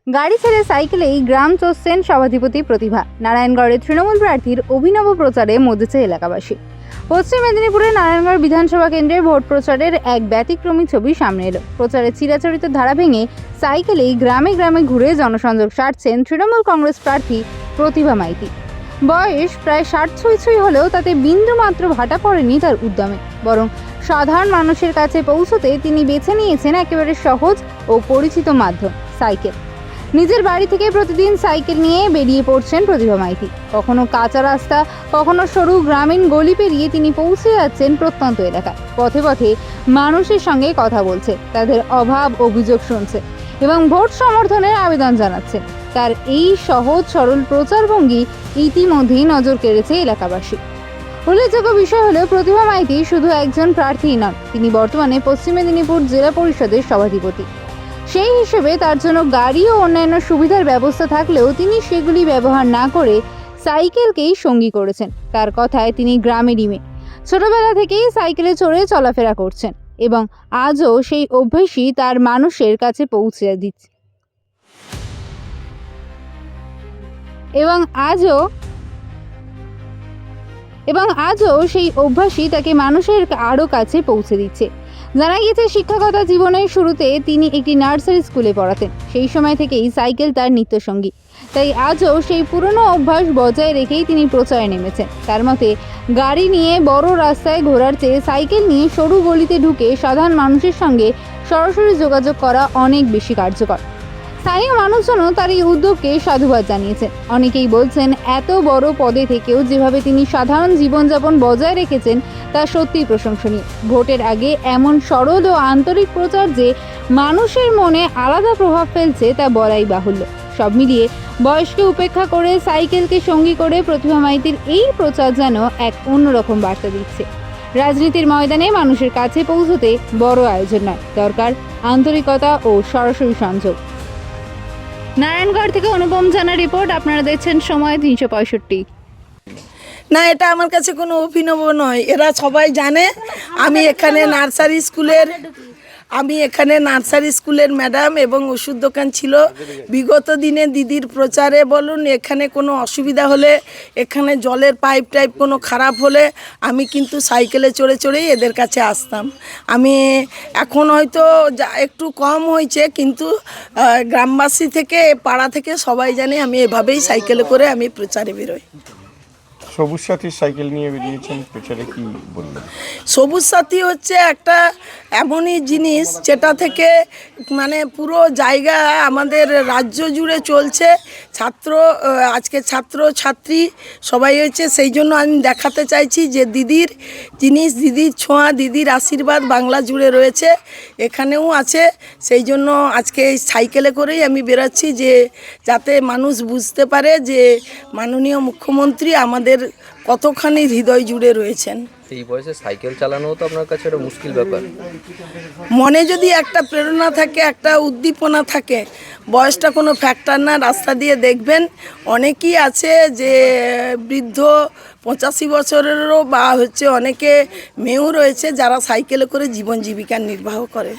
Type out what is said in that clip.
গাড়ি ছেড়ে সাইকেলেই গ্রাম চষছেন সভাধিপতি প্রতিভা। নারায়ণগড়ের তৃণমূল প্রার্থীর অভিনব প্রচারে মজেছে এলাকাবাসী। পশ্চিম মেদিনীপুরের নারায়ণগড় বিধানসভা কেন্দ্রের ভোট প্রচারের এক ব্যতিক্রমী ছবি সামনে এলো। প্রচারের চিরাচরিত ধারা ভেঙে সাইকেলেই গ্রামে গ্রামে ঘুরে জনসংযোগ সারছেন তৃণমূল কংগ্রেস প্রার্থী প্রতিভা মাইতি। বয়স প্রায় 60 হলেও তাতে বিন্দুমাত্র ভাটা পড়েনি তার উদ্যমে, বরং সাধারণ মানুষের কাছে পৌঁছতে তিনি বেছে নিয়েছেন একেবারে সহজ ও পরিচিত মাধ্যম, সাইকেল। নিজের বাড়ি থেকে প্রতিদিন সাইকেল নিয়ে বেরিয়ে পড়ছেন প্রতিভা মাইতি। কখনো কাঁচা রাস্তা, কখনো সরু গ্রামীণ গলি পেরিয়ে তিনি পৌঁছে যাচ্ছেন প্রত্যন্ত এলাকায়। পথে পথে মানুষের সঙ্গে কথা বলছে, তাদের অভাব অভিযোগ শুনছে এবং ভোট সমর্থনের আবেদন জানাচ্ছে। তার এই সহজ সরল প্রচারভঙ্গি ইতিমধ্যেই নজর কেড়েছে এলাকাবাসী। উল্লেখযোগ্য বিষয় হলো, প্রতিভা মাইতি শুধু একজন প্রার্থী নন, তিনি বর্তমানে পশ্চিম মেদিনীপুর জেলা পরিষদের সভাধিপতি। সেই হিসেবে তার জন্য গাড়ি ও অন্যান্য সুবিধার ব্যবস্থা থাকলেও তিনি সেগুলি ব্যবহার না করে সাইকেলকেই সঙ্গী করেছেন। তার কথায় তিনি গ্রামেরই মেয়ে, ছোটবেলা থেকেই সাইকেলে চড়ে চলাফেরা করছেন এবং আজও সেই অভ্যেসই তার মানুষের কাছে পৌঁছে দিচ্ছে এবং আজও সেই অভ্যাসই তাকে মানুষের আরও কাছে পৌঁছে দিচ্ছে। জানা গিয়েছে, শিক্ষকতা জীবনের শুরুতে তিনি একটি নার্সারি স্কুলে পড়াতেন। সেই সময় থেকেই সাইকেল তার নিত্যসঙ্গী, তাই আজও সেই পুরনো অভ্যাস বজায় রেখেই তিনি প্রচারে নেমেছেন। তার মতে, গাড়ি নিয়ে বড় রাস্তায় ঘোরার চেয়ে সাইকেল নিয়ে সরু গলিতে ঢুকে সাধারণ মানুষের সঙ্গে সরাসরি যোগাযোগ করা অনেক বেশি কার্যকর। স্থানীয় মানুষজনও তার এই উদ্যোগকে সাধুবাদ জানিয়েছেন। অনেকেই বলছেন, এত বড় পদে থেকেও যেভাবে তিনি সাধারণ জীবনযাপন বজায় রেখেছেন তা সত্যিই প্রশংসনীয়। ভোটের আগে এমন সরল ও আন্তরিক প্রচার যে মানুষের মনে আলাদা প্রভাব ফেলছে তা বলাই বাহুল্য। সব মিলিয়ে বয়সকে উপেক্ষা করে সাইকেলকে সঙ্গী করে প্রতিভা মাইতির এই প্রচার যেন এক অন্যরকম বার্তা দিচ্ছে। রাজনীতির ময়দানে মানুষের কাছে পৌঁছতে বড় আয়োজন নয়, দরকার আন্তরিকতা ও সরাসরি সংযোগ। নারায়ণগড় থেকে অনুপম জানার রিপোর্ট। আপনারা দেখছেন সময় 365। না, এটা আমার কাছে কোনো অভিনব নয়, এরা সবাই জানে। আমি এখানে নার্সারি স্কুলের ম্যাডাম এবং ওষুধ দোকান ছিল। বিগত দিনে দিদির প্রচারে বলুন, এখানে কোনো অসুবিধা হলে, এখানে জলের পাইপ টাইপ কোনো খারাপ হলে আমি কিন্তু সাইকেলে চড়ে চড়েই এদের কাছে আসতাম। আমি এখন হয়তো একটু কম হয়েছে, কিন্তু গ্রামবাসী থেকে পাড়া থেকে সবাই জানে আমি এভাবেই সাইকেলে করে আমি প্রচারে বেরোই। সবুজ সাথী সাইকেল নিয়ে বেরিয়েছেন প্রচারে, কি বলবেন? সবুজ সাথী হচ্ছে একটা এমনই জিনিস যেটা থেকে মানে পুরো জায়গা আমাদের রাজ্য জুড়ে চলছে। আজকে ছাত্র ছাত্রী সবাই হয়েছে, সেই জন্য আমি দেখাতে চাইছি যে দিদির জিনিস, দিদির ছোঁয়া, দিদির আশীর্বাদ বাংলা জুড়ে রয়েছে, এখানেও আছে। সেই জন্য আজকে এই সাইকেলে করেই আমি বেরোচ্ছি, যে যাতে মানুষ বুঝতে পারে যে মাননীয় মুখ্যমন্ত্রী আমাদের কতখানি হৃদয় জুড়ে রয়েছেন। এই বয়সে সাইকেল চালানো তো আপনার কাছে একটা মুশকিল ব্যাপার। মনে যদি একটা প্রেরণা থাকে, একটা উদ্দীপনা থাকে, বয়সটা কোনো ফ্যাক্টর না। রাস্তা দিয়ে দেখবেন অনেকেই আছে যে বৃদ্ধ 85 বছরেরও বা অনেকে মেয়েও রয়েছে যারা সাইকেলে করে জীবন জীবিকা নির্বাহ করে।